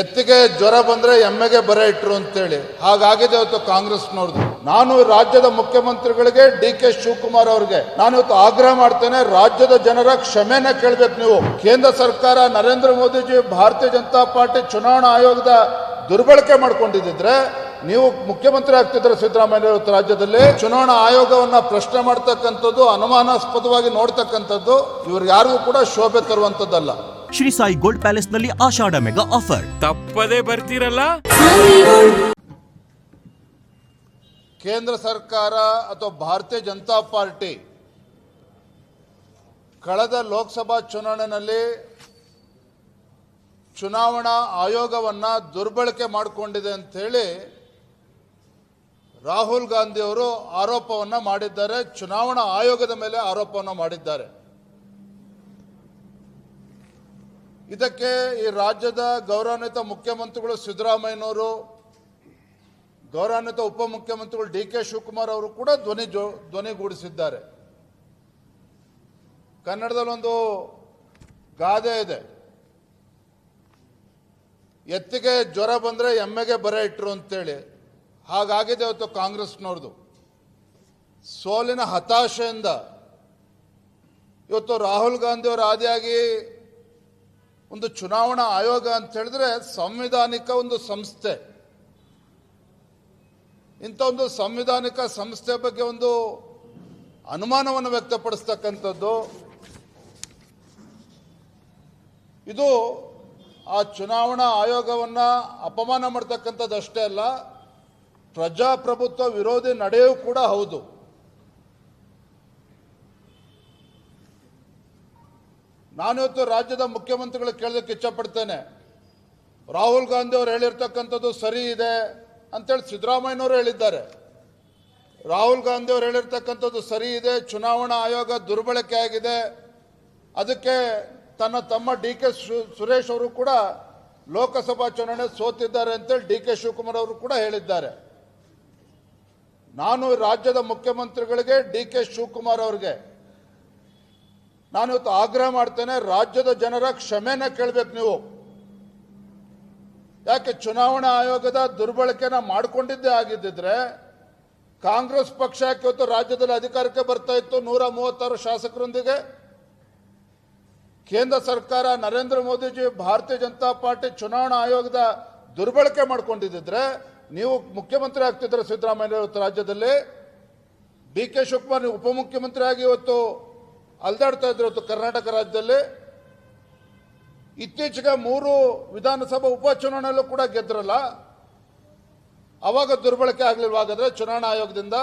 ಎತ್ತಿಗೆ ಜ್ವರ ಬಂದ್ರೆ ಎಮ್ಮೆಗೆ ಬರ ಇಟ್ರು ಅಂತೇಳಿ ಹಾಗಾಗಿದೆ ಇವತ್ತು ಕಾಂಗ್ರೆಸ್ನವ್ರದ್ದು. ನಾನು ರಾಜ್ಯದ ಮುಖ್ಯಮಂತ್ರಿಗಳಿಗೆ ಡಿ.ಕೆ. ಶಿವಕುಮಾರ್ ಅವರಿಗೆ ನಾನು ಇವತ್ತು ಆಗ್ರಹ ಮಾಡ್ತೇನೆ, ರಾಜ್ಯದ ಜನರ ಕ್ಷಮೆನ ಕೇಳಬೇಕು ನೀವು. ಕೇಂದ್ರ ಸರ್ಕಾರ ನರೇಂದ್ರ ಮೋದಿಜಿ ಭಾರತೀಯ ಜನತಾ ಪಾರ್ಟಿ ಚುನಾವಣಾ ಆಯೋಗದ ದುರ್ಬಳಕೆ ಮಾಡ್ಕೊಂಡಿದ್ರೆ ನೀವು ಮುಖ್ಯಮಂತ್ರಿ ಆಗ್ತಿದ್ರೆ ಸಿದ್ದರಾಮಯ್ಯ ಇವತ್ತು ರಾಜ್ಯದಲ್ಲಿ ಚುನಾವಣಾ ಆಯೋಗವನ್ನ ಪ್ರಶ್ನೆ ಮಾಡ್ತಕ್ಕಂಥದ್ದು, ಅನುಮಾನಾಸ್ಪದವಾಗಿ ನೋಡ್ತಕ್ಕಂಥದ್ದು ಇವ್ರಿಗೆ ಯಾರಿಗೂ ಕೂಡ ಶೋಭೆ ತರುವಂತದ್ದಲ್ಲ. ಶ್ರೀ ಸಾಯಿ ಗೋಲ್ಡ್ ಪ್ಯಾಲೇಸ್ ನಲ್ಲಿ ಆಷಾಢ ಮೆಗಾ ಆಫರ್, ತಪ್ಪದೇ ಬರ್ತೀರಲ್ಲ. ಕೇಂದ್ರ ಸರ್ಕಾರ ಅಥವಾ ಭಾರತೀಯ ಜನತಾ ಪಾರ್ಟಿ ಕಳೆದ ಲೋಕಸಭಾ ಚುನಾವಣೆಯಲ್ಲಿ ಚುನಾವಣಾ ಆಯೋಗವನ್ನ ದುರ್ಬಳಕೆ ಮಾಡಿಕೊಂಡಿದೆ ಅಂತ ಹೇಳಿ ರಾಹುಲ್ ಗಾಂಧಿ ಅವರು ಆರೋಪವನ್ನ ಮಾಡಿದ್ದಾರೆ. ಚುನಾವಣಾ ಆಯೋಗದ ಮೇಲೆ ಆರೋಪವನ್ನ ಮಾಡಿದ್ದಾರೆ. ಇದಕ್ಕೆ ಈ ರಾಜ್ಯದ ಗೌರವಾನ್ವಿತ ಮುಖ್ಯಮಂತ್ರಿಗಳು ಸಿದ್ದರಾಮಯ್ಯನವರು, ಗೌರವಾನ್ವಿತ ಉಪಮುಖ್ಯಮಂತ್ರಿಗಳು ಡಿ.ಕೆ. ಶಿವಕುಮಾರ್ ಅವರು ಕೂಡ ಧ್ವನಿಗೂಡಿಸಿದ್ದಾರೆ. ಕನ್ನಡದಲ್ಲಿ ಒಂದು ಗಾದೆ ಇದೆ, ಎತ್ತಿಗೆ ಜ್ವರ ಬಂದ್ರೆ ಎಮ್ಮೆಗೆ ಬರ ಇಟ್ರು ಅಂತೇಳಿ ಹಾಗಾಗಿದೆ ಇವತ್ತು ಕಾಂಗ್ರೆಸ್ನವ್ರದ್ದು. ಸೋಲಿನ ಹತಾಶೆಯಿಂದ ಇವತ್ತು ರಾಹುಲ್ ಗಾಂಧಿ ಅವರ ಆದಿಯಾಗಿ ಒಂದು ಚುನಾವಣಾ ಆಯೋಗ ಅಂತ ಹೇಳಿದ್ರೆ ಸಂವಿಧಾನಿಕ ಒಂದು ಸಂಸ್ಥೆ. ಇಂಥ ಒಂದು ಸಂವಿಧಾನಿಕ ಸಂಸ್ಥೆ ಬಗ್ಗೆ ಒಂದು ಅನುಮಾನವನ್ನು ವ್ಯಕ್ತಪಡಿಸ್ತಕ್ಕಂಥದ್ದು, ಇದು ಆ ಚುನಾವಣಾ ಆಯೋಗವನ್ನ ಅಪಮಾನ ಮಾಡ್ತಕ್ಕಂಥದ್ದು ಅಷ್ಟೇ ಅಲ್ಲ, ಪ್ರಜಾಪ್ರಭುತ್ವ ವಿರೋಧಿ ನಡೆಯೂ ಕೂಡ ಹೌದು. ನಾನಿವತ್ತು ರಾಜ್ಯದ ಮುಖ್ಯಮಂತ್ರಿಗಳು ಕೇಳೋದಕ್ಕೆ ಇಚ್ಛಪಡ್ತೇನೆ, ರಾಹುಲ್ ಗಾಂಧಿ ಅವರು ಹೇಳಿರ್ತಕ್ಕಂಥದ್ದು ಸರಿ ಇದೆ ಅಂತೇಳಿ ಸಿದ್ದರಾಮಯ್ಯನವರು ಹೇಳಿದ್ದಾರೆ. ರಾಹುಲ್ ಗಾಂಧಿ ಅವರು ಹೇಳಿರ್ತಕ್ಕಂಥದ್ದು ಸರಿ ಇದೆ, ಚುನಾವಣಾ ಆಯೋಗ ದುರ್ಬಳಕೆ ಆಗಿದೆ, ಅದಕ್ಕೆ ತನ್ನ ತಮ್ಮ ಡಿ.ಕೆ. ಸುರೇಶ್ ಅವರು ಕೂಡ ಲೋಕಸಭಾ ಚುನಾವಣೆ ಸೋತಿದ್ದಾರೆ ಅಂತೇಳಿ ಡಿ.ಕೆ. ಶಿವಕುಮಾರ್ ಅವರು ಕೂಡ ಹೇಳಿದ್ದಾರೆ. ನಾನು ರಾಜ್ಯದ ಮುಖ್ಯಮಂತ್ರಿಗಳಿಗೆ ಡಿ.ಕೆ. ಶಿವಕುಮಾರ್ ಅವರಿಗೆ ನಾನು ಇವತ್ತು ಆಗ್ರಹ ಮಾಡ್ತೇನೆ, ರಾಜ್ಯದ ಜನರ ಕ್ಷಮೆನ ಕೇಳಬೇಕು ನೀವು. ಯಾಕೆ ಚುನಾವಣಾ ಆಯೋಗದ ದುರ್ಬಳಕೆನ ಮಾಡಿಕೊಂಡಿದ್ದೇ ಆಗಿದ್ದಿದ್ರೆ ಕಾಂಗ್ರೆಸ್ ಪಕ್ಷ ಯಾಕೆ ಇವತ್ತು ರಾಜ್ಯದಲ್ಲಿ ಅಧಿಕಾರಕ್ಕೆ ಬರ್ತಾ ಇತ್ತು 136 ಶಾಸಕರೊಂದಿಗೆ? ಕೇಂದ್ರ ಸರ್ಕಾರ ನರೇಂದ್ರ ಮೋದಿಜಿ ಭಾರತೀಯ ಜನತಾ ಪಾರ್ಟಿ ಚುನಾವಣಾ ಆಯೋಗದ ದುರ್ಬಳಕೆ ಮಾಡ್ಕೊಂಡಿದ್ರೆ ನೀವು ಮುಖ್ಯಮಂತ್ರಿ ಆಗ್ತಿದ್ರೆ ಸಿದ್ದರಾಮಯ್ಯ ಇವತ್ತು ರಾಜ್ಯದಲ್ಲಿ. ಡಿ.ಕೆ. ಶಿವಕುಮಾರ್ ಉಪಮುಖ್ಯಮಂತ್ರಿ ಆಗಿ ಇವತ್ತು ಅಲ್ದಾಡ್ತಾ ಇದ್ರು ಇವತ್ತು ಕರ್ನಾಟಕ ರಾಜ್ಯದಲ್ಲಿ. ಇತ್ತೀಚೆಗೆ 3 ವಿಧಾನಸಭಾ ಉಪಚುನಾವಣೆಯಲ್ಲೂ ಕೂಡ ಗೆದ್ರಲ್ಲ, ಅವಾಗ ದುರ್ಬಳಕೆ ಆಗ್ಲಿಲ್ವಾ ಹಾಗಾದ್ರೆ ಚುನಾವಣಾ ಆಯೋಗದಿಂದ?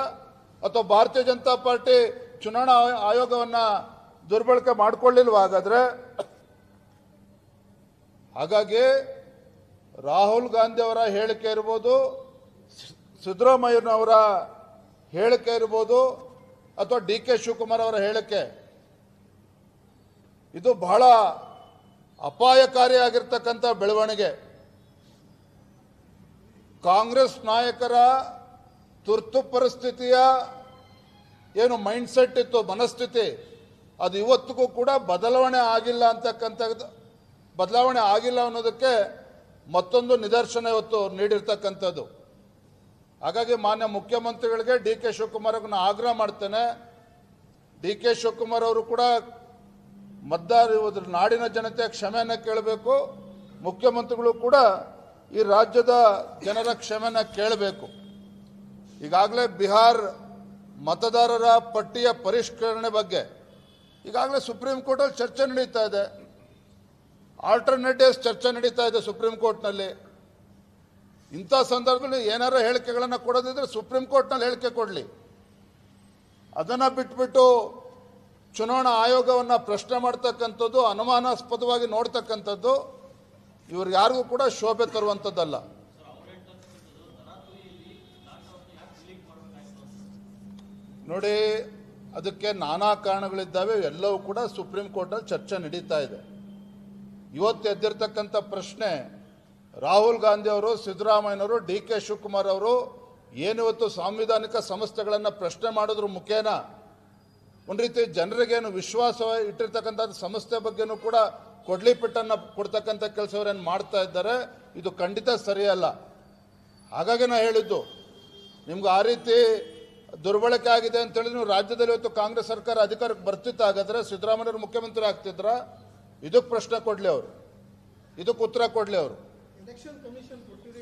ಅಥವಾ ಭಾರತೀಯ ಜನತಾ ಪಾರ್ಟಿ ಚುನಾವಣಾ ಆಯೋಗವನ್ನ ದುರ್ಬಳಕೆ ಮಾಡಿಕೊಳ್ಳಿಲ್ವಾ ಹಾಗಾದ್ರೆ? ಹಾಗಾಗಿ ರಾಹುಲ್ ಗಾಂಧಿ ಅವರ ಹೇಳಿಕೆ ಇರ್ಬೋದು, ಸಿದ್ದರಾಮಯ್ಯನವರ ಹೇಳಿಕೆ ಇರ್ಬೋದು, ಅಥವಾ ಡಿ.ಕೆ. ಶಿವಕುಮಾರ್ ಅವರ ಹೇಳಿಕೆ, ಇದು ಬಹಳ ಅಪಾಯಕಾರಿಯಾಗಿರ್ತಕ್ಕಂಥ ಬೆಳವಣಿಗೆ. ಕಾಂಗ್ರೆಸ್ ನಾಯಕರ ತುರ್ತು ಪರಿಸ್ಥಿತಿಯ ಏನು ಮೈಂಡ್ಸೆಟ್ ಇತ್ತು, ಮನಸ್ಥಿತಿ, ಅದು ಇವತ್ತಿಗೂ ಕೂಡ ಬದಲಾವಣೆ ಆಗಿಲ್ಲ ಅನ್ನೋದಕ್ಕೆ ಮತ್ತೊಂದು ನಿದರ್ಶನ ಇವತ್ತು ನೀಡಿರ್ತಕ್ಕಂಥದ್ದು. ಹಾಗಾಗಿ ಮಾನ್ಯ ಮುಖ್ಯಮಂತ್ರಿಗಳಿಗೆ ಡಿ.ಕೆ. ಶಿವಕುಮಾರ್ ಅವ್ರನ್ನ ಆಗ್ರಹ ಮಾಡ್ತೇನೆ, ಡಿ.ಕೆ. ಶಿವಕುಮಾರ್ ಅವರು ಕೂಡ ನಾಡಿನ ಜನತೆಯ ಕ್ಷಮೆಯನ್ನು ಕೇಳಬೇಕು, ಮುಖ್ಯಮಂತ್ರಿಗಳು ಕೂಡ ಈ ರಾಜ್ಯದ ಜನರ ಕ್ಷಮೆಯನ್ನು ಕೇಳಬೇಕು. ಈಗಾಗಲೇ ಬಿಹಾರ್ ಮತದಾರರ ಪಟ್ಟಿಯ ಪರಿಷ್ಕರಣೆ ಬಗ್ಗೆ ಈಗಾಗಲೇ ಸುಪ್ರೀಂ ಕೋರ್ಟಲ್ಲಿ ಚರ್ಚೆ ನಡೀತಾ ಇದೆ, ಆಲ್ಟರ್ನೇಟಿವ್ಸ್ ಚರ್ಚೆ ನಡೀತಾ ಇದೆ ಸುಪ್ರೀಂ ಕೋರ್ಟ್ನಲ್ಲಿ. ಇಂಥ ಸಂದರ್ಭದಲ್ಲಿ ಏನಾರ ಹೇಳಿಕೆಗಳನ್ನು ಕೊಡೋದಿದ್ರೆ ಸುಪ್ರೀಂ ಕೋರ್ಟ್ನಲ್ಲಿ ಹೇಳಿಕೆ ಕೊಡಲಿ. ಅದನ್ನು ಬಿಟ್ಬಿಟ್ಟು ಚುನಾವಣಾ ಆಯೋಗವನ್ನು ಪ್ರಶ್ನೆ ಮಾಡ್ತಕ್ಕಂಥದ್ದು, ಅನುಮಾನಾಸ್ಪದವಾಗಿ ನೋಡ್ತಕ್ಕಂಥದ್ದು ಇವ್ರಿಗೆ ಯಾರಿಗೂ ಕೂಡ ಶೋಭೆ ತರುವಂಥದ್ದಲ್ಲ. ನೋಡಿ, ಅದಕ್ಕೆ ನಾನಾ ಕಾರಣಗಳಿದ್ದಾವೆ, ಎಲ್ಲವೂ ಕೂಡ ಸುಪ್ರೀಂ ಕೋರ್ಟಲ್ಲಿ ಚರ್ಚೆ ನಡೀತಾ ಇದೆ. ಇವತ್ತು ಎದ್ದಿರ್ತಕ್ಕಂಥ ಪ್ರಶ್ನೆ, ರಾಹುಲ್ ಗಾಂಧಿ ಅವರು, ಸಿದ್ದರಾಮಯ್ಯನವರು, ಡಿ.ಕೆ. ಶಿವಕುಮಾರ್ ಅವರು ಏನಿವತ್ತು ಸಾಂವಿಧಾನಿಕ ಸಂಸ್ಥೆಗಳನ್ನು ಪ್ರಶ್ನೆ ಮಾಡೋದ್ರ ಮುಖೇನ ಒಂದು ರೀತಿ ಜನರಿಗೇನು ವಿಶ್ವಾಸ ಇಟ್ಟಿರ್ತಕ್ಕಂಥ ಸಂಸ್ಥೆ ಬಗ್ಗೆನೂ ಕೂಡ ಕೊಡ್ಲಿ ಪಿಟ್ಟನ್ನು ಕೊಡ್ತಕ್ಕಂಥ ಕೆಲಸವರೇನು ಮಾಡ್ತಾ ಇದ್ದಾರೆ, ಇದು ಖಂಡಿತ ಸರಿಯಲ್ಲ. ಹಾಗಾಗಿ ನಾ ಹೇಳಿದ್ದು ನಿಮ್ಗೆ ಆ ರೀತಿ ದುರ್ಬಳಕೆ ಆಗಿದೆ ಅಂತೇಳಿ ನೀವು ರಾಜ್ಯದಲ್ಲಿ ಇವತ್ತು ಕಾಂಗ್ರೆಸ್ ಸರ್ಕಾರ ಅಧಿಕಾರಕ್ಕೆ ಬರ್ತಿತ್ತಾಗಾದ್ರೆ ಸಿದ್ದರಾಮಯ್ಯವರು ಮುಖ್ಯಮಂತ್ರಿ ಆಗ್ತಿದ್ರ? ಇದಕ್ಕೆ ಪ್ರಶ್ನೆ ಕೊಡಲಿ ಅವರು, ಇದಕ್ಕೆ ಉತ್ತರ ಕೊಡಲಿ ಅವರು. ಎಲೆಕ್ಷನ್ ಕಮಿಷನ್ ಕೊಟ್ಟಿರೋ